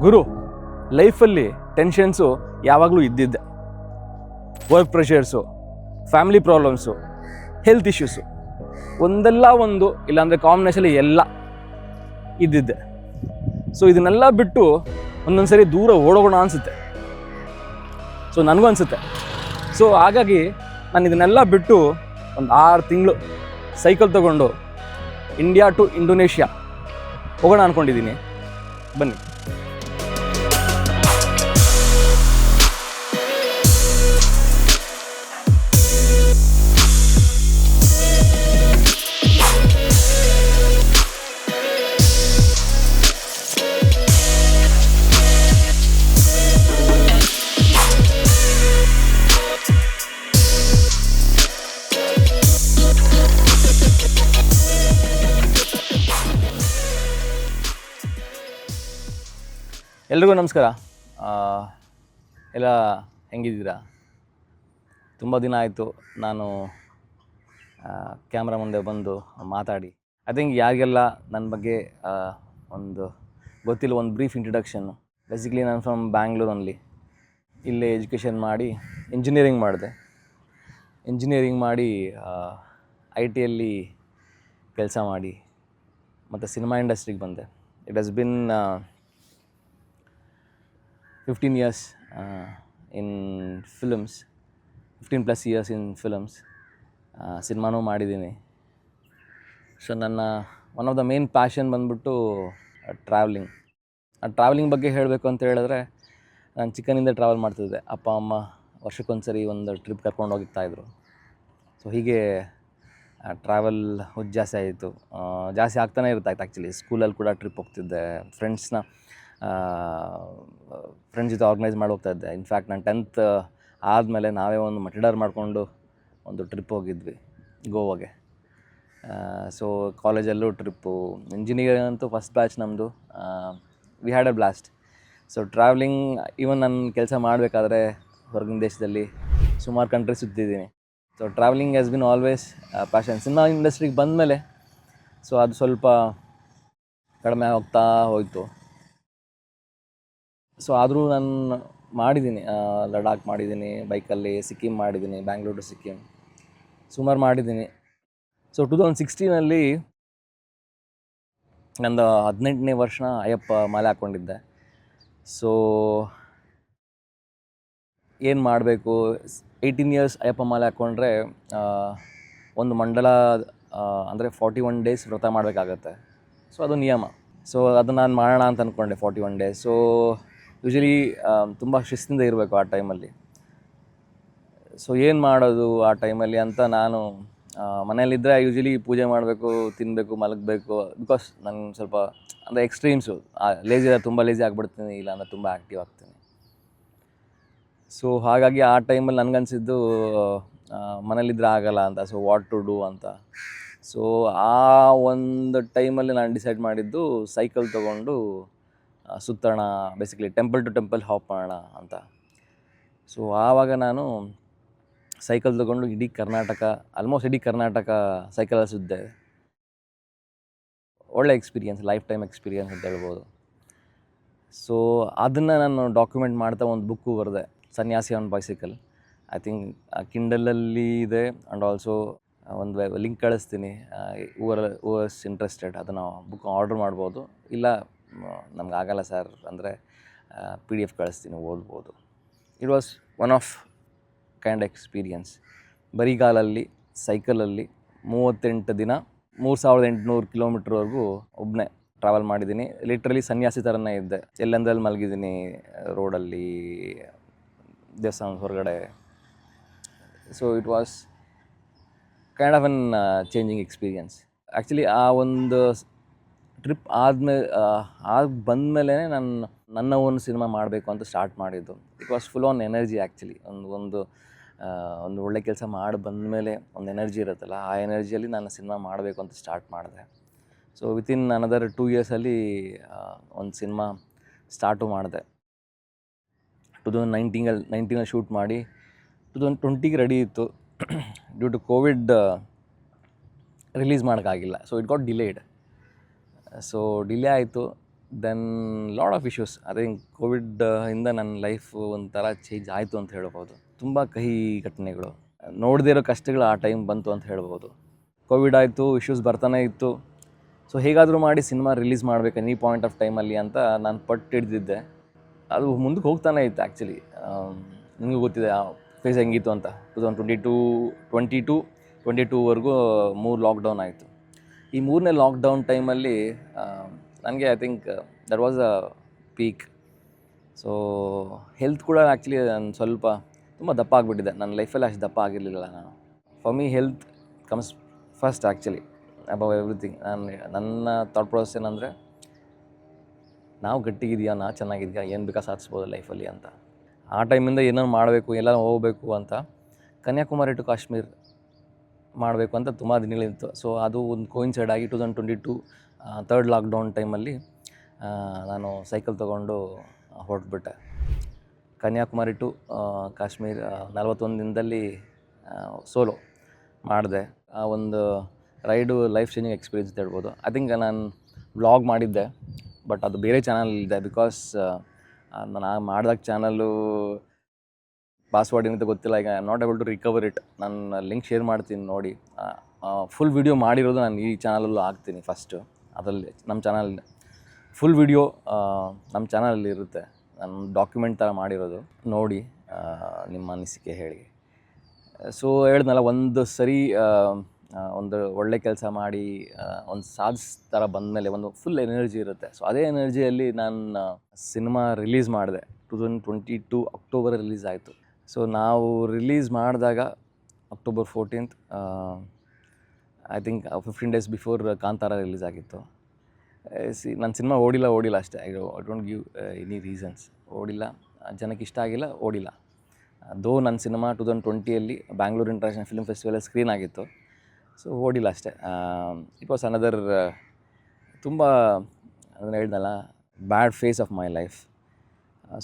ಗುರು, ಲೈಫಲ್ಲಿ ಟೆನ್ಷನ್ಸು ಯಾವಾಗಲೂ ಇದ್ದಿದ್ದೆ. Work pressures, family problems, health issues, ಒಂದಲ್ಲ ಒಂದು ಇಲ್ಲಾಂದರೆ ಕಾಂಬಿನೇಷನಲ್ಲಿ ಎಲ್ಲ ಇದ್ದಿದ್ದೆ. ಸೊ ಇದನ್ನೆಲ್ಲ ಬಿಟ್ಟು ಒಂದೊಂದು ಸರಿ ದೂರ ಓಡೋಗೋಣ ಅನಿಸುತ್ತೆ. ಸೊ ನನಗೂ ಅನಿಸುತ್ತೆ. ಸೊ ಹಾಗಾಗಿ ನಾನು ಇದನ್ನೆಲ್ಲ ಬಿಟ್ಟು ಒಂದು 6 ತಿಂಗಳು ಸೈಕಲ್ ತೊಗೊಂಡು ಇಂಡಿಯಾ ಟು ಇಂಡೋನೇಷ್ಯಾ ಹೋಗೋಣ ಅಂದ್ಕೊಂಡಿದ್ದೀನಿ. ಬನ್ನಿ. ಎಲ್ರಿಗೂ ನಮಸ್ಕಾರ. ಎಲ್ಲ ಹೆಂಗಿದ್ದೀರಾ? ತುಂಬ ದಿನ ಆಯಿತು ನಾನು ಕ್ಯಾಮ್ರಾ ಮುಂದೆ ಬಂದು ಮಾತಾಡಿ. ಐ ಥಿಂಕ್ ಯಾರಿಗೆಲ್ಲ ನನ್ನ ಬಗ್ಗೆ ಒಂದು ಗೊತ್ತಿಲ್ಲ, ಒಂದು ಬ್ರೀಫ್ ಇಂಟ್ರಡಕ್ಷನ್ನು. ಬೇಸಿಕ್ಲಿ ನಾನು ಫ್ರಮ್ ಬ್ಯಾಂಗ್ಳೂರಲ್ಲಿ ಇಲ್ಲೇ ಎಜುಕೇಷನ್ ಮಾಡಿ ಇಂಜಿನಿಯರಿಂಗ್ ಮಾಡಿದೆ. ಇಂಜಿನಿಯರಿಂಗ್ ಮಾಡಿ IT ಯಲ್ಲಿ ಕೆಲಸ ಮಾಡಿ ಮತ್ತು ಸಿನಿಮಾ ಇಂಡಸ್ಟ್ರಿಗೆ ಬಂದೆ. It has been 15 years in films, 15+ years in films. ಸಿನಿಮಾನೂ ಮಾಡಿದ್ದೀನಿ. ಸೊ ನನ್ನ one of the main passion ಬಂದ್ಬಿಟ್ಟು ಟ್ರಾವೆಲಿಂಗ್. ಟ್ರಾವೆಲಿಂಗ್ ಬಗ್ಗೆ ಹೇಳಬೇಕು ಅಂತ ಹೇಳಿದ್ರೆ, ನಾನು ಚಿಕ್ಕನಿಂದ ಟ್ರಾವೆಲ್ ಮಾಡ್ತಿದ್ದೆ. ಅಪ್ಪ ಅಮ್ಮ ವರ್ಷಕ್ಕೊಂದ್ಸರಿ ಒಂದು ಟ್ರಿಪ್ ಕರ್ಕೊಂಡು ಹೋಗ್ತಾಯಿದ್ರು. ಸೊ ಹೀಗೆ ಟ್ರಾವೆಲ್ ಜಾಸ್ತಿ ಆಯಿತು, ಜಾಸ್ತಿ ಆಗ್ತಾನೆ ಇರ್ತಾಯಿತ್ತು. ಆ್ಯಕ್ಚುಲಿ ಸ್ಕೂಲಲ್ಲಿ ಕೂಡ ಟ್ರಿಪ್ ಹೋಗ್ತಿದ್ದೆ, ಫ್ರೆಂಡ್ಸ್ ಜೊತೆ ಆರ್ಗನೈಸ್ ಮಾಡಿ ಹೋಗ್ತಾಯಿದ್ದೆ. ಇನ್ಫ್ಯಾಕ್ಟ್ ನಾನು 10th ಆದಮೇಲೆ ನಾವೇ ಒಂದು ಮಟಿಡರ್ ಮಾಡಿಕೊಂಡು ಒಂದು ಟ್ರಿಪ್ ಹೋಗಿದ್ವಿ ಗೋವಾಗೆ. ಸೊ ಕಾಲೇಜಲ್ಲೂ ಟ್ರಿಪ್ಪು, ಇಂಜಿನಿಯರಿಂಗ್ ಅಂತೂ ಫಸ್ಟ್ ಬ್ಯಾಚ್ ನಮ್ಮದು. We had a blast. So travelling, even ನಾನು ಕೆಲಸ ಮಾಡಬೇಕಾದ್ರೆ ಹೊರಗಿನ ದೇಶದಲ್ಲಿ ಸುಮಾರು ಕಂಟ್ರಿ ಸುತ್ತಿದ್ದೀನಿ. So travelling has been always passion. Cinema ಇಂಡಸ್ಟ್ರಿಗೆ ಬಂದಮೇಲೆ ಸೊ ಅದು ಸ್ವಲ್ಪ ಕಡಿಮೆ ಹೋಗ್ತಾ ಹೋಯಿತು. ಸೊ ಆದರೂ ನಾನು ಮಾಡಿದ್ದೀನಿ, ಲಡಾಖ್ ಮಾಡಿದ್ದೀನಿ ಬೈಕಲ್ಲಿ, ಸಿಕ್ಕಿಂ ಮಾಡಿದ್ದೀನಿ, ಬ್ಯಾಂಗ್ಳೂರು ಟು ಸಿಕ್ಕಿಂ ಸುಮಾರು ಮಾಡಿದ್ದೀನಿ. ಸೊ 2016 ನಂದು 18ನೇ ವರ್ಷ ಅಯ್ಯಪ್ಪ ಮಾಲೆ ಹಾಕ್ಕೊಂಡಿದ್ದೆ. ಸೊ ಏನು ಮಾಡಬೇಕು, 18 years ಅಯ್ಯಪ್ಪ ಮಾಲೆ ಹಾಕ್ಕೊಂಡ್ರೆ ಒಂದು ಮಂಡಲ ಅಂದರೆ 41 days ವ್ರತ ಮಾಡಬೇಕಾಗತ್ತೆ. ಸೊ ಅದು ನಿಯಮ. ಸೊ ಅದು ನಾನು ಮಾಡೋಣ ಅಂತ ಅಂದ್ಕೊಂಡೆ 41 days. ಸೊ ಯೂಶ್ವಲಿ ತುಂಬ ಶಿಸ್ತಿಂದ ಇರಬೇಕು ಆ ಟೈಮಲ್ಲಿ. ಸೊ ಏನು ಮಾಡೋದು ಆ ಟೈಮಲ್ಲಿ ಅಂತ ನಾನು ಮನೇಲಿದ್ದರೆ ಯೂಶ್ವಲಿ ಪೂಜೆ ಮಾಡಬೇಕು, ತಿನ್ನಬೇಕು, ಮಲಗಬೇಕು. ಬಿಕಾಸ್ ನಾನು ಸ್ವಲ್ಪ ಅಂದರೆ ಎಕ್ಸ್ಟ್ರೀಮ್ಸು, ತುಂಬ ಲೇಜಿ ಆಗಿಬಿಡ್ತೀನಿ, ಇಲ್ಲಾಂದರೆ ತುಂಬ ಆ್ಯಕ್ಟಿವ್ ಆಗ್ತೀನಿ. ಸೊ ಹಾಗಾಗಿ ಆ ಟೈಮಲ್ಲಿ ನನಗನ್ಸಿದ್ದು ಮನೇಲಿದ್ದರೆ ಆಗಲ್ಲ ಅಂತ. ಸೊ ವಾಟ್ ಟು ಡೂ ಅಂತ. ಸೊ ಆ ಒಂದು ಟೈಮಲ್ಲಿ ನಾನು ಡಿಸೈಡ್ ಮಾಡಿದ್ದು ಸೈಕಲ್ ತೊಗೊಂಡು ಸುತ್ತೋಣ, ಬೇಸಿಕ್ಲಿ ಟೆಂಪಲ್ ಟು ಟೆಂಪಲ್ ಹಾಪ್ ಮಾಡೋಣ ಅಂತ. ಸೊ ಆವಾಗ ನಾನು ಸೈಕಲ್ ತೊಗೊಂಡು ಆಲ್ಮೋಸ್ಟ್ ಇಡೀ ಕರ್ನಾಟಕ ಸೈಕಲಲ್ಲಿ ಸುತ್ತಿದೆ. ಒಳ್ಳೆ ಎಕ್ಸ್ಪೀರಿಯನ್ಸ್, ಲೈಫ್ ಟೈಮ್ ಎಕ್ಸ್ಪೀರಿಯನ್ಸ್ ಅಂತ ಹೇಳ್ಬೋದು. ಸೊ ಅದನ್ನು ನಾನು ಡಾಕ್ಯುಮೆಂಟ್ ಮಾಡ್ತಾ ಒಂದು ಬುಕ್ಕು ಬರೆದೆ, Sanyasi on bicycle. I think ಕಿಂಡಲಲ್ಲಿ ಇದೆ. ಆ್ಯಂಡ್ ಆಲ್ಸೋ ಒಂದು ಲಿಂಕ್ ಕಳಿಸ್ತೀನಿ, ಹೂವರ್ಸ್ ಇಂಟ್ರೆಸ್ಟೆಡ್ ಅದನ್ನು ಬುಕ್ ಆರ್ಡ್ರ್ ಮಾಡ್ಬೋದು. ಇಲ್ಲ ನಮಗಾಗಲ್ಲ ಸರ್ ಅಂದರೆ PDF ಕಳಿಸ್ತೀನಿ, ಓದ್ಬೋದು. It was one of kind experience. ಬರಿಗಾಲಲ್ಲಿ ಸೈಕಲಲ್ಲಿ 38 ದಿನ 3800 ಕಿಲೋಮೀಟ್ರ್ವರೆಗೂ ಒಬ್ಬನೇ ಟ್ರಾವೆಲ್ ಮಾಡಿದ್ದೀನಿ. ಲಿಟ್ರಲಿ ಸನ್ಯಾಸಿ ಥರನೇ ಇದ್ದೆ. ಎಲ್ಲೆಂದ್ರಲ್ಲಿ ಮಲಗಿದ್ದೀನಿ, ರೋಡಲ್ಲಿ, ದೇವಸ್ಥಾನದ ಹೊರಗಡೆ. So it was kind of an changing experience. Actually ಆ ಒಂದು ಟ್ರಿಪ್ ಬಂದಮೇಲೆ ನನ್ನ ಒಂದು ಸಿನಿಮಾ ಮಾಡಬೇಕು ಅಂತ ಸ್ಟಾರ್ಟ್ ಮಾಡಿದ್ದು. It was full on energy actually. ಒಂದು ಒಳ್ಳೆ ಕೆಲಸ ಮಾಡಿ ಬಂದಮೇಲೆ ಒಂದು ಎನರ್ಜಿ ಇರುತ್ತಲ್ಲ, ಆ ಎನರ್ಜಿಯಲ್ಲಿ ನಾನು ಸಿನಿಮಾ ಮಾಡಬೇಕು ಅಂತ ಸ್ಟಾರ್ಟ್ ಮಾಡಿದೆ. ಸೊ ವಿತಿನ್ ಅನದರ್ 2 years ಒಂದು ಸಿನಿಮಾ ಸ್ಟಾರ್ಟು ಮಾಡಿದೆ. 2019 ಶೂಟ್ ಮಾಡಿ 2020 ರೆಡಿ ಇತ್ತು. ಡ್ಯೂ ಟು ಕೋವಿಡ್ ರಿಲೀಸ್ ಮಾಡೋಕ್ಕಾಗಿಲ್ಲ. So it got delayed. So delay ಆಯಿತು. Then lot of issues. I think COVID ಇಂದ ನನ್ನ ಲೈಫ್ ಒಂಥರ ಚೇಂಜ್ ಆಯಿತು ಅಂತ ಹೇಳ್ಬೋದು. ತುಂಬ ಕಹಿ ಘಟನೆಗಳು, ನೋಡದೇ ಇರೋ ಕಷ್ಟಗಳು ಆ ಟೈಮ್ ಬಂತು ಅಂತ ಹೇಳ್ಬೋದು. ಕೋವಿಡ್ ಆಯಿತು, ಇಶ್ಯೂಸ್ ಬರ್ತಾನೆ ಇತ್ತು. ಸೊ ಹೇಗಾದರೂ ಮಾಡಿ ಸಿನಿಮಾ ರಿಲೀಸ್ ಮಾಡಬೇಕು ಎನಿ ಪಾಯಿಂಟ್ ಆಫ್ ಟೈಮಲ್ಲಿ ಅಂತ ನಾನು ಪಟ್ಟು ಹಿಡ್ದಿದ್ದೆ. ಅದು ಮುಂದಕ್ಕೆ ಹೋಗ್ತಾನೆ ಇತ್ತು ಆ್ಯಕ್ಚುಲಿ. ನಿಮಗೂ ಗೊತ್ತಿದೆ ಆ ಫೇಸ್ ಹೆಂಗಿತ್ತು ಅಂತ. 2022ವರೆಗೂ 3 ಲಾಕ್ಡೌನ್ ಆಯಿತು. ಈ 3ನೇ ಲಾಕ್ಡೌನ್ ಟೈಮಲ್ಲಿ ನನಗೆ I think that was a peak. So health ಕೂಡ ಆ್ಯಕ್ಚುಲಿ ನಾನು ಸ್ವಲ್ಪ ತುಂಬ ದಪ್ಪ ಆಗಿಬಿಟ್ಟಿದ್ದೆ. ನನ್ನ ಲೈಫಲ್ಲಿ ಅಷ್ಟು ದಪ್ಪ ಆಗಿರಲಿಲ್ಲ ನಾನು. For me health comes first actually above everything. ನನ್ನ ಥಾಟ್ ಪ್ರೋಸೆಸ್ ಏನಂದರೆ, ನಾವು ಗಟ್ಟಿಗಿದೆಯಾ, ನಾವು ಚೆನ್ನಾಗಿದೆಯಾ, ಏನು ಬೇಕಾ ಸಾಧಿಸ್ಬೋದು ಲೈಫಲ್ಲಿ ಅಂತ. ಆ ಟೈಮಿಂದ ಏನೋ ಮಾಡಬೇಕು, ಎಲ್ಲ ಹೋಗಬೇಕು ಅಂತ ಕನ್ಯಾಕುಮಾರಿ ಟು ಕಾಶ್ಮೀರ್ ಮಾಡಬೇಕು ಅಂತ ತುಂಬ ದಿನಗಳಿತ್ತು. ಸೊ ಅದು ಒಂದು ಕೋಯಿನ್ಸೈಡ್ ಆಗಿ 2022 ಥರ್ಡ್ ಲಾಕ್ಡೌನ್ ಟೈಮಲ್ಲಿ ನಾನು ಸೈಕಲ್ ತೊಗೊಂಡು ಹೊರಟ್ಬಿಟ್ಟೆ. ಕನ್ಯಾಕುಮಾರಿ ಟು ಕಾಶ್ಮೀರ್ 41 ದಿನದಲ್ಲಿ ಸೋಲೋ ಮಾಡಿದೆ. ಆ ಒಂದು ರೈಡು ಲೈಫ್ ಚೇಂಜಿಂಗ್ ಎಕ್ಸ್ಪೀರಿಯನ್ಸ್ ಅಂತ ಹೇಳ್ಬೋದು. ಐ ಥಿಂಕ್ ನಾನು ವ್ಲಾಗ್ ಮಾಡಿದ್ದೆ, ಬಟ್ ಅದು ಬೇರೆ ಚಾನಲ್ ಇದೆ. ಬಿಕಾಸ್ ನಾನು ಮಾಡಿದಾಗ ಚಾನಲ್ಲು ಪಾಸ್ವರ್ಡ್ ಏನಂತ ಗೊತ್ತಿಲ್ಲ. ಈಗ I am not able to recover it. ನಾನು ಲಿಂಕ್ ಶೇರ್ ಮಾಡ್ತೀನಿ ನೋಡಿ. ಫುಲ್ ವಿಡಿಯೋ ಮಾಡಿರೋದು ನಾನು ಈ ಚಾನಲಲ್ಲೂ ಹಾಕ್ತೀನಿ ಫಸ್ಟು. ಅದರಲ್ಲಿ ನಮ್ಮ ಚಾನಲ್ ಫುಲ್ ವಿಡಿಯೋ ನಮ್ಮ ಚಾನಲಲ್ಲಿ ಇರುತ್ತೆ. ನಾನು ಡಾಕ್ಯುಮೆಂಟ್ ಥರ ಮಾಡಿರೋದು ನೋಡಿ, ನಿಮ್ಮ ಅನಿಸಿಕೆ ಹೇಳಿ. ಸೊ ಹೇಳಿದ್ನಲ್ಲ, ಒಂದು ಸರಿ ಒಂದು ಒಳ್ಳೆ ಕೆಲಸ ಮಾಡಿ ಒಂದು ಥರ ಬಂದಮೇಲೆ ಒಂದು ಫುಲ್ ಎನರ್ಜಿ ಇರುತ್ತೆ. ಸೊ ಅದೇ ಎನರ್ಜಿಯಲ್ಲಿ ನಾನು ಸಿನಿಮಾ ರಿಲೀಸ್ ಮಾಡಿದೆ. 2022 ಅಕ್ಟೋಬರ್ ರಿಲೀಸ್ ಆಯಿತು. ಸೊ ನಾವು ರಿಲೀಸ್ ಮಾಡಿದಾಗ October 14th, I think 15 days before Kantara release ಆಗಿತ್ತು. ನನ್ನ ಸಿನಿಮಾ ಓಡಿಲ್ಲ ಅಷ್ಟೇ. I don't give any reasons. ಓಡಿಲ್ಲ, ಜನಕ್ಕೆ ಇಷ್ಟ ಆಗಿಲ್ಲ, ಓಡಿಲ್ಲ. ದೋ ನನ್ನ ಸಿನಿಮಾ 2020 ಬ್ಯಾಂಗ್ಳೂರು ಇಂಟರ್ನ್ಯಾಷನಲ್ ಫಿಲ್ಮ್ ಫೆಸ್ಟಿವಲಲ್ಲಿ ಸ್ಕ್ರೀನ್ ಆಗಿತ್ತು. ಸೊ ಓಡಿಲ್ಲ ಅಷ್ಟೇ. ಇಟ್ ವಾಸ್ ಅನದರ್ ತುಂಬ ಅದನ್ನು ಹೇಳಿದ್ನಲ್ಲ, bad phase of my life.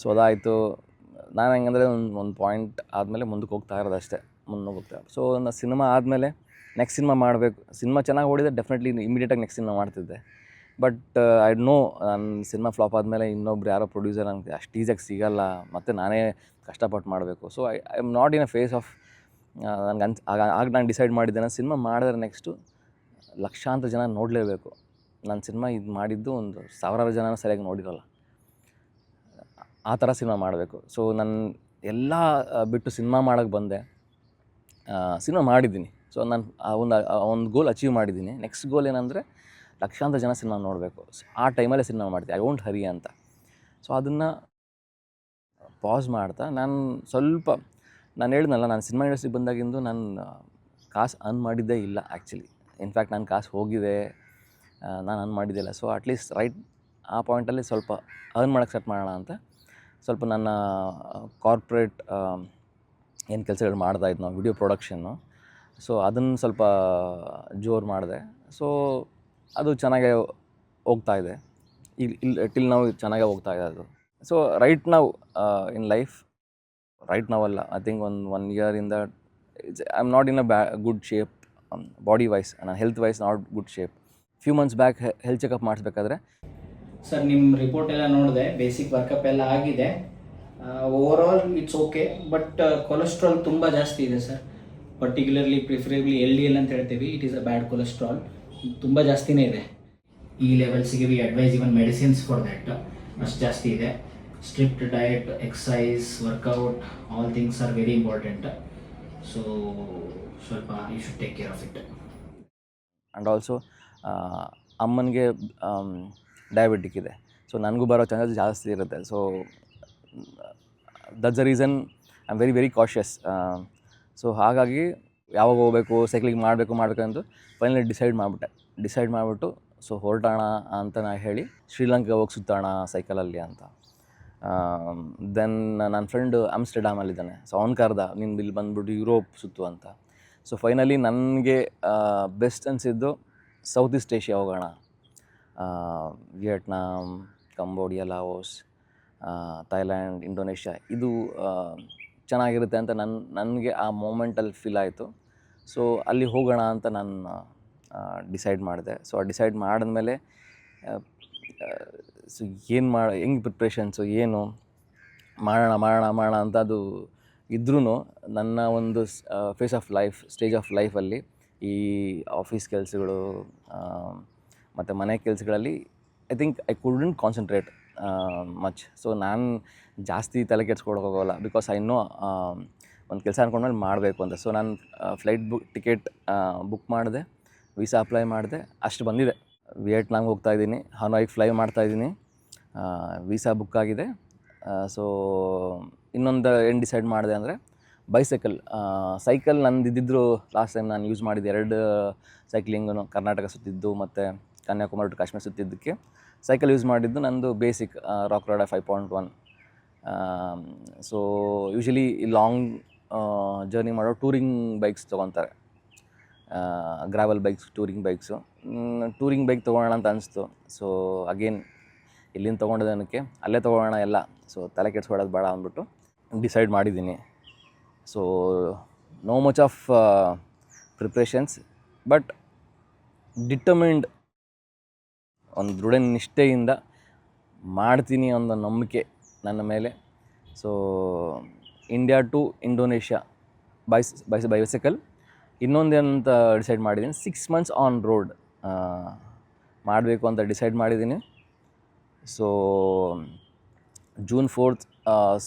So ಅದಾಯಿತು. ನಾನು ಹೆಂಗಂದರೆ ಒಂದು ಪಾಯಿಂಟ್ ಆದಮೇಲೆ ಮುಂದಕ್ಕೆ ಹೋಗ್ತಾ ಇರೋದು ಅಷ್ಟೇ, ಹೋಗ್ತಾ. ಸೊ ನನ್ನ ಸಿನಿಮಾ ಆದಮೇಲೆ ನೆಕ್ಸ್ಟ್ ಸಿನಿಮಾ ಮಾಡಬೇಕು. ಸಿನಿಮಾ ಚೆನ್ನಾಗಿ ಓಡಿದರೆ ಡೆಫಿನೆಟ್ಲಿ ಇಮಿಡಿಯೇಟಾಗಿ ನೆಕ್ಸ್ಟ್ ಸಿನಿಮಾ ಮಾಡ್ತಿದ್ದೆ. ಬಟ್ ಐ ನೋ ನನ್ನ ಸಿನಿಮಾ ಫ್ಲಾಪ್ ಆದಮೇಲೆ ಇನ್ನೊಬ್ರು ಯಾರೋ ಪ್ರೊಡ್ಯೂಸರ್ ನನಗೆ ಅಷ್ಟು ಈಸಿಯಾಗಿ ಸಿಗೋಲ್ಲ, ಮತ್ತು ನಾನೇ ಕಷ್ಟಪಟ್ಟು ಮಾಡಬೇಕು. So I am not in a phase of ನನಗೆ ಆಗ ನಾನು ಡಿಸೈಡ್ ಮಾಡಿದ್ದೆ, ನಾನು ಸಿನಿಮಾ ಮಾಡಿದ್ರೆ ನೆಕ್ಸ್ಟು ಲಕ್ಷಾಂತರ ಜನ ನೋಡಲೇಬೇಕು. ನಾನು ಸಿನಿಮಾ ಇದು ಮಾಡಿದ್ದು ಒಂದು ಸಾವಿರಾರು ಜನನ ಸರಿಯಾಗಿ ನೋಡಿರೋಲ್ಲ, ಆ ಥರ ಸಿನಿಮಾ ಮಾಡಬೇಕು. ಸೊ ನಾನು ಎಲ್ಲ ಬಿಟ್ಟು ಸಿನಿಮಾ ಮಾಡೋಕ್ಕೆ ಬಂದೆ. ಸಿನಿಮಾ ಮಾಡಿದ್ದೀನಿ. ಸೊ ನಾನು ಒಂದು ಗೋಲ್ ಅಚೀವ್ ಮಾಡಿದ್ದೀನಿ. ನೆಕ್ಸ್ಟ್ ಗೋಲ್ ಏನಂದರೆ ಲಕ್ಷಾಂತರ ಜನ ಸಿನಿಮಾ ನೋಡಬೇಕು. ಸೊ ಆ ಟೈಮಲ್ಲೇ ಸಿನಿಮಾ ಮಾಡ್ತೀನಿ, ಐ ವೋಂಟ್ ಹರಿ ಅಂತ. ಸೊ ಅದನ್ನು ಪಾಸ್ ಮಾಡ್ತಾ ನಾನು ಹೇಳಿದ್ನಲ್ಲ, ನಾನು ಸಿನಿಮಾ ಇಂಡಸ್ಟ್ರಿಗೆ ಬಂದಾಗಿಂದು ನಾನು ಕಾಸು ಅರ್ನ್ ಮಾಡಿದ್ದೇ ಇಲ್ಲ ಆ್ಯಕ್ಚುಲಿ. ಇನ್ಫ್ಯಾಕ್ಟ್ ನಾನು ಕಾಸು ಹೋಗಿದೆ, ನಾನು ಅರ್ನ್ ಮಾಡಿದ್ದಿಲ್ಲ. ಸೊ ಅಟ್ಲೀಸ್ಟ್ ಆ ಪಾಯಿಂಟಲ್ಲಿ ಸ್ವಲ್ಪ ಅರ್ನ್ ಮಾಡೋಕ್ಕೆ ಸ್ಟಾರ್ಟ್ ಮಾಡೋಣ ಅಂತ ಸ್ವಲ್ಪ ನನ್ನ ಕಾರ್ಪೊರೇಟ್ ಏನು ಕೆಲಸಗಳು ಮಾಡ್ತಾಯಿದ್ದು ನಾವು ವಿಡಿಯೋ ಪ್ರೊಡಕ್ಷನ್ನು. ಸೊ ಅದನ್ನು ಸ್ವಲ್ಪ ಜೋರು ಮಾಡಿದೆ. ಸೊ ಅದು ಚೆನ್ನಾಗೇ ಹೋಗ್ತಾಯಿದೆ. ಟಿಲ್ ನಾವು ಚೆನ್ನಾಗೇ ಹೋಗ್ತಾಯಿದೆ ಅದು. ಸೊ ರೈಟ್ ನಾವು ಇನ್ ಲೈಫ್, ರೈಟ್ ನಾವಲ್ಲ, ಐ ಥಿಂಕ್ ಒನ್ ಇಯರಿಂದ I am not in a good shape body wise, ನಾನು health wise not good shape. Few months back health checkup ಮಾಡಿಸ್ಬೇಕಾದ್ರೆ, ಸರ್ ನಿಮ್ಮ ರಿಪೋರ್ಟ್ ಎಲ್ಲ ನೋಡಿದೆ, ಬೇಸಿಕ್ ವರ್ಕಪ್ ಎಲ್ಲ ಆಗಿದೆ. Overall it's okay, but cholesterol ತುಂಬ ಜಾಸ್ತಿ ಇದೆ ಸರ್. ಪರ್ಟಿಕ್ಯುಲರ್ಲಿ ಪ್ರಿಫರೇಬ್ಲಿ LDL ಅಂತ ಹೇಳ್ತೀವಿ, it is a bad cholesterol, ತುಂಬ ಜಾಸ್ತಿನೇ ಇದೆ. ಈ ಲೆವೆಲ್ಸಿಗೆ we advise even medicines for that, ಅಷ್ಟು ಜಾಸ್ತಿ ಇದೆ. Strict diet, exercise, workout, all things are very important. So ಸ್ವಲ್ಪ you should take care of it. And also ಅಮ್ಮನಿಗೆ ಡಯಾಬಿಟಿಕ್ ಇದೆ. ಸೊ ನನಗೂ ಬರೋ ಚಾನ್ಸಸ್ ಜಾಸ್ತಿ ಇರುತ್ತೆ. So that's the reason I am very cautious. So ಹಾಗಾಗಿ ಯಾವಾಗ ಹೋಗಬೇಕು, ಸೈಕ್ಲಿಂಗ್ ಮಾಡಬೇಕಂತ ಫೈನಲಿ ಡಿಸೈಡ್ ಮಾಡಿಬಿಟ್ಟು ಸೊ ಹೊರಟೋಣ ಅಂತ ನಾನು ಹೇಳಿ ಶ್ರೀಲಂಕಾಗೆ ಹೋಗಿ ಸುತ್ತೋಣ ಸೈಕಲಲ್ಲಿ ಅಂತ. ದೆನ್ ನನ್ನ ಫ್ರೆಂಡು ಆಮ್ಸ್ಟರ್ಡ್ಯಾಮಲ್ಲಿದ್ದಾನೆ. ಸೊ ಅವ್ನು ಕರೆದ, ನೀನು ಇಲ್ಲಿ ಬಂದುಬಿಟ್ಟು ಯುರೋಪ್ ಸುತ್ತು ಅಂತ. ಸೊ ಫೈನಲಿ ನನಗೆ ಬೆಸ್ಟ್ ಅನಿಸಿದ್ದು ಸೌತ್ ಈಸ್ಟ್ ಏಷ್ಯಾ ಹೋಗೋಣ. Vietnam, Cambodia, Laos, Thailand, Indonesia, ಇದು ಚೆನ್ನಾಗಿರುತ್ತೆ ಅಂತ ನನಗೆ ಆ ಮೂಮೆಂಟಲ್ಲಿ ಫೀಲ್ ಆಯಿತು. ಸೊ ಅಲ್ಲಿ ಹೋಗೋಣ ಅಂತ ನಾನು ಡಿಸೈಡ್ ಮಾಡಿದೆ. ಸೊ ಡಿಸೈಡ್ ಮಾಡಿದ್ಮೇಲೆ ಸೊ ಏನು ಹೆಂಗೆ ಪ್ರಿಪ್ರೇಷನ್ಸು ಏನು ಮಾಡೋಣ ಅಂತ ಅದು ಇದ್ರೂ ನನ್ನ ಒಂದು ಸ್ಟೇಜ್ ಆಫ್ ಲೈಫಲ್ಲಿ ಈ ಆಫೀಸ್ ಕೆಲಸಗಳು ಮತ್ತು ಮನೆ ಕೆಲಸಗಳಲ್ಲಿ I think I couldn't concentrate much. So ನಾನು ಜಾಸ್ತಿ ತಲೆ ಕೆಡ್ಸ್ಕೊಳಕ್ಕೆ ಹೋಗೋಲ್ಲ, ಬಿಕಾಸ್ ಐ ನೋ ಒಂದು ಕೆಲಸ ಅಂದ್ಕೊಂಡ್ಮೇಲೆ ಮಾಡಬೇಕು ಅಂತ. ಸೊ ನಾನು ಫ್ಲೈಟ್ ಟಿಕೆಟ್ ಬುಕ್ ಮಾಡಿದೆ, ವೀಸಾ ಅಪ್ಲೈ ಮಾಡಿದೆ, ಅಷ್ಟು ಬಂದಿದೆ. ವಿಯೆಟ್ನಾಮ್ಗೆ ಹೋಗ್ತಾಯಿದ್ದೀನಿ, ಹನೋಯ್ಗೆ ಫ್ಲೈ ಮಾಡ್ತಾಯಿದ್ದೀನಿ, ವೀಸಾ ಬುಕ್ ಆಗಿದೆ. ಸೊ ಇನ್ನೊಂದು ಏನು ಡಿಸೈಡ್ ಮಾಡಿದೆ ಅಂದರೆ ಸೈಕಲ್ ನಂದು ಇದ್ದಿದ್ರು. ಲಾಸ್ಟ್ ಟೈಮ್ ನಾನು ಯೂಸ್ ಮಾಡಿದ್ದು 2 ಸೈಕ್ಲಿಂಗು ಕರ್ನಾಟಕ ಸುತ್ತಿದ್ದು ಮತ್ತು ಕನ್ಯಾಕುಮಾರಿ ಟು ಕಾಶ್ಮೀರ ಸುತ್ತಿದ್ದಕ್ಕೆ ಸೈಕಲ್ ಯೂಸ್ ಮಾಡಿದ್ದು ನಂದು basic Rock Rider 5.1. So usually ಈ ಲಾಂಗ್ ಜರ್ನಿ ಮಾಡೋ ಟೂರಿಂಗ್ ಬೈಕ್ಸ್ ತೊಗೊತಾರೆ, gravel bikes, touring bikes. Touring bike ತೊಗೊಳ್ಳೋಣ ಅಂತ ಅನಿಸ್ತು. ಸೊ ಅಗೇನ್ ಇಲ್ಲಿಂದ ತೊಗೊಂಡಿದ್ದನಕ್ಕೆ ಅಲ್ಲೇ ತೊಗೊಳ್ಳೋಣ ಎಲ್ಲ, ಸೊ ತಲೆ ಕೆಡ್ಸ್ಕೊಳ್ಳೋದು ಬೇಡ ಅಂದ್ಬಿಟ್ಟು ಡಿಸೈಡ್ ಮಾಡಿದ್ದೀನಿ. So no much of preparations, but determined, ಒಂದು ದೃಢ ನಿಷ್ಠೆಯಿಂದ ಮಾಡ್ತೀನಿ ಅನ್ನೋ ನಂಬಿಕೆ ನನ್ನ ಮೇಲೆ. So India to Indonesia bicycle. ಇನ್ನೊಂದೇನಂತ ಡಿಸೈಡ್ ಮಾಡಿದ್ದೀನಿ, 6 months ಆನ್ ರೋಡ್ ಮಾಡಬೇಕು ಅಂತ ಡಿಸೈಡ್ ಮಾಡಿದ್ದೀನಿ. ಸೊ June 4th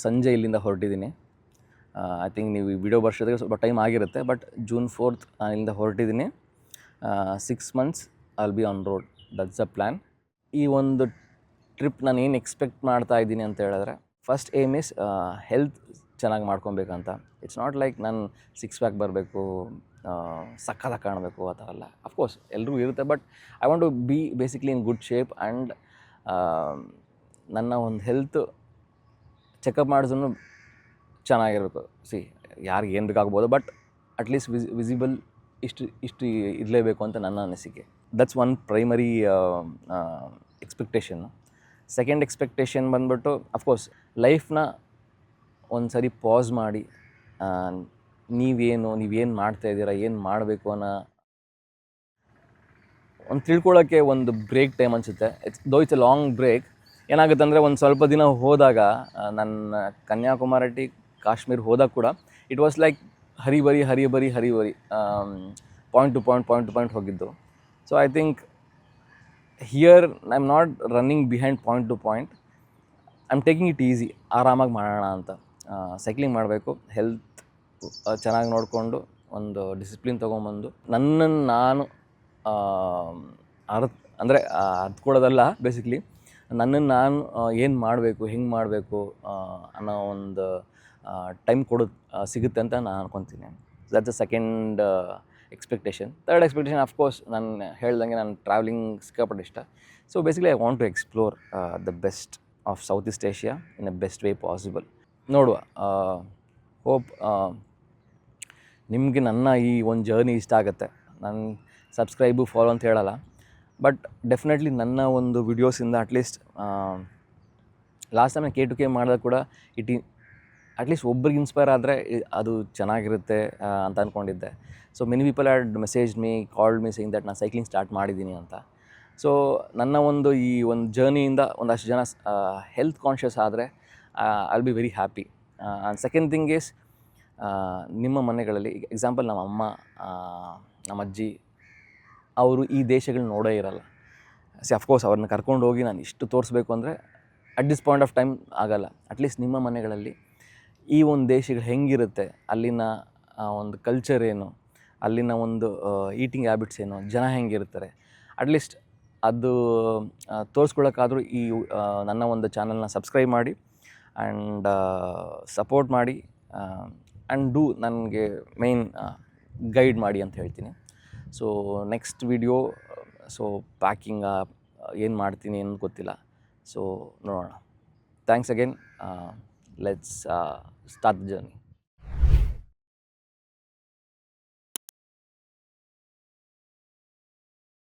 ಸಂಜೆ ಇಲ್ಲಿಂದ ಹೊರಟಿದ್ದೀನಿ. ಐ ಥಿಂಕ್ ನೀವು ಈ ವಿಡಿಯೋ ಬರ್ಸೋದಕ್ಕೆ ಸ್ವಲ್ಪ ಟೈಮ್ ಆಗಿರುತ್ತೆ, ಬಟ್ June 4th ನಾನು ಇಲ್ಲಿಂದ ಹೊರಟಿದ್ದೀನಿ. 6 months I will be on road, that's the plan. ಈ ಒಂದು ಟ್ರಿಪ್ ನಾನು ಏನು ಎಕ್ಸ್ಪೆಕ್ಟ್ ಮಾಡ್ತಾ ಇದ್ದೀನಿ ಅಂತ ಹೇಳಿದ್ರೆ, ಫಸ್ಟ್ ಏಮ್ ಇಸ್ ಹೆಲ್ತ್ ಚೆನ್ನಾಗಿ ಮಾಡ್ಕೊಬೇಕಂತ. ಇಟ್ಸ್ ನಾಟ್ ಲೈಕ್ ನಾನು 6 ಪ್ಯಾಕ್ ಬರಬೇಕು, ಸಕ್ಕತ್ತಾಗಿ ಕಾಣಬೇಕು ಆ ಥರ ಅಲ್ಲ. ಅಫ್ಕೋರ್ಸ್ ಎಲ್ರಿಗೂ ಇರುತ್ತೆ, but I want to be basically in good shape. And ನನ್ನ ಒಂದು ಹೆಲ್ತ್ ಚೆಕಪ್ ಮಾಡಿದ್ರೂ ಚೆನ್ನಾಗಿರಬೇಕು. ಯಾರಿಗೆ ಏನು ಬೇಕಾಗ್ಬೋದು, ಬಟ್ ಅಟ್ಲೀಸ್ಟ್ ವಿಸಿಬಲ್ ಇಷ್ಟು ಇರಲೇಬೇಕು ಅಂತ ನನ್ನ ಅನಿಸಿಕೆ. ದಟ್ಸ್ ಒನ್ ಪ್ರೈಮರಿ ಎಕ್ಸ್ಪೆಕ್ಟೇಷನ್ನು. ಸೆಕೆಂಡ್ ಎಕ್ಸ್ಪೆಕ್ಟೇಷನ್ ಬಂದ್ಬಿಟ್ಟು, ಅಫ್ಕೋರ್ಸ್ ಲೈಫ್ನ ಒಂದು ಸರಿ ಪಾಸ್ ಮಾಡಿ ನೀವೇನು ಮಾಡ್ತಾಯಿದ್ದೀರಾ, ಏನು ಮಾಡಬೇಕು ಅನ್ನೋ ಒಂದು ತಿಳ್ಕೊಳ್ಳೋಕ್ಕೆ ಒಂದು ಬ್ರೇಕ್ ಟೈಮ್ ಅನಿಸುತ್ತೆ. It's a long break. ಏನಾಗುತ್ತೆ ಅಂದರೆ, ಒಂದು ಸ್ವಲ್ಪ ದಿನ ಹೋದಾಗ, ನನ್ನ ಕನ್ಯಾಕುಮಾರಿ ಕಾಶ್ಮೀರ ಹೋದಾಗ ಕೂಡ it was like hurry burry point to point ಹೋಗಿದ್ದು. So I think here I am not running behind point to point, I am taking it easy, ಆರಾಮಾಗಿ ಮಾಡೋಣ ಅಂತ. ಸೈಕ್ಲಿಂಗ್ ಮಾಡಬೇಕು, ಹೆಲ್ತ್ ಚೆನ್ನಾಗಿ ನೋಡಿಕೊಂಡು ಒಂದು ಡಿಸಿಪ್ಲಿನ್ ತೊಗೊಂಬಂದು ನನ್ನನ್ನು ನಾನು ಅರ್ತ್ಕೊಳ್ಳೋದಲ್ಲ, ಬೇಸಿಕ್ಲಿ ನನ್ನನ್ನು ನಾನು ಏನು ಮಾಡಬೇಕು, ಹೆಂಗೆ ಮಾಡಬೇಕು ಅನ್ನೋ ಒಂದು ಟೈಮ್ ಸಿಗುತ್ತೆ ಅಂತ ನಾನು ಅನ್ಕೊತೀನಿ. That's the second expectation. Third expectation, of course ನಾನು ಹೇಳ್ದಂಗೆ ನಾನು ಟ್ರಾವೆಲಿಂಗ್ ಸಿಕ್ಕಾಪಟ್ಟೆ ಇಷ್ಟ. So basically I want to explore the best of South East Asia in a best way possible. ನೋಡುವ, ಹೋಪ್ ನಿಮಗೆ ನನ್ನ ಈ ಒಂದು ಜರ್ನಿ ಇಷ್ಟ ಆಗುತ್ತೆ. ನಾನು ಸಬ್ಸ್ಕ್ರೈಬು ಫಾಲೋ ಅಂತ ಹೇಳಲ್ಲ, ಬಟ್ ಡೆಫಿನೆಟ್ಲಿ ನನ್ನ ಒಂದು ವಿಡಿಯೋಸಿಂದ ಅಟ್ಲೀಸ್ಟ್ ಲಾಸ್ಟ್ ಟೈಮ್ K2K ಮಾಡಿದಾಗ ಕೂಡ ಅಟ್ಲೀಸ್ಟ್ ಒಬ್ರಿಗೆ ಇನ್ಸ್ಪೈರ್ ಆದರೆ ಅದು ಚೆನ್ನಾಗಿರುತ್ತೆ ಅಂತ ಅಂದ್ಕೊಂಡಿದ್ದೆ. So many people had message me, called me saying that ನಾನು ಸೈಕ್ಲಿಂಗ್ ಸ್ಟಾರ್ಟ್ ಮಾಡಿದ್ದೀನಿ ಅಂತ. ಸೊ ನನ್ನ ಒಂದು ಈ ಒಂದು ಜರ್ನಿಯಿಂದ ಒಂದಷ್ಟು ಜನ ಹೆಲ್ತ್ ಕಾನ್ಷಿಯಸ್ ಆದರೆ I will be very happy. And second thing is, ನಿಮ್ಮ ಮನೆಗಳಲ್ಲಿ ಎಕ್ಸಾಂಪಲ್ ನಮ್ಮ ಅಮ್ಮ, ನಮ್ಮ ಅಜ್ಜಿ, ಅವರು ಈ ದೇಶಗಳನ್ನ ನೋಡೇ ಇರಲ್ಲ. ಅಫ್ಕೋರ್ಸ್ ಅವ್ರನ್ನ ಕರ್ಕೊಂಡು ಹೋಗಿ ನಾನು ಇಷ್ಟು ತೋರಿಸ್ಬೇಕು ಅಂದರೆ at this point of time ಆಗಲ್ಲ. ಅಟ್ಲೀಸ್ಟ್ ನಿಮ್ಮ ಮನೆಗಳಲ್ಲಿ ಈ ಒಂದು ದೇಶಗಳು ಹೆಂಗಿರುತ್ತೆ, ಅಲ್ಲಿನ ಒಂದು ಕಲ್ಚರ್ ಏನು, ಅಲ್ಲಿನ ಒಂದು ಈಟಿಂಗ್ ಹ್ಯಾಬಿಟ್ಸ್ ಏನು, ಜನ ಹೆಂಗಿರ್ತಾರೆ, ಅಟ್ಲೀಸ್ಟ್ ಅದು ತೋರಿಸ್ಕೊಳ್ಳೋಕ್ಕಾದರೂ ಈ ನನ್ನ ಒಂದು ಚಾನಲ್ನ ಸಬ್ಸ್ಕ್ರೈಬ್ ಮಾಡಿ ಆ್ಯಂಡ್ ಸಪೋರ್ಟ್ ಮಾಡಿ ಆ್ಯಂಡ್ ನನಗೆ ಮೇಯ್ನ್ ಗೈಡ್ ಮಾಡಿ ಅಂತ ಹೇಳ್ತೀನಿ. So next video, so packing ಏನು ಮಾಡ್ತೀನಿ ಏನು ಗೊತ್ತಿಲ್ಲ. ಸೊ ನೋಡೋಣ. Thanks again. Let's start the journey.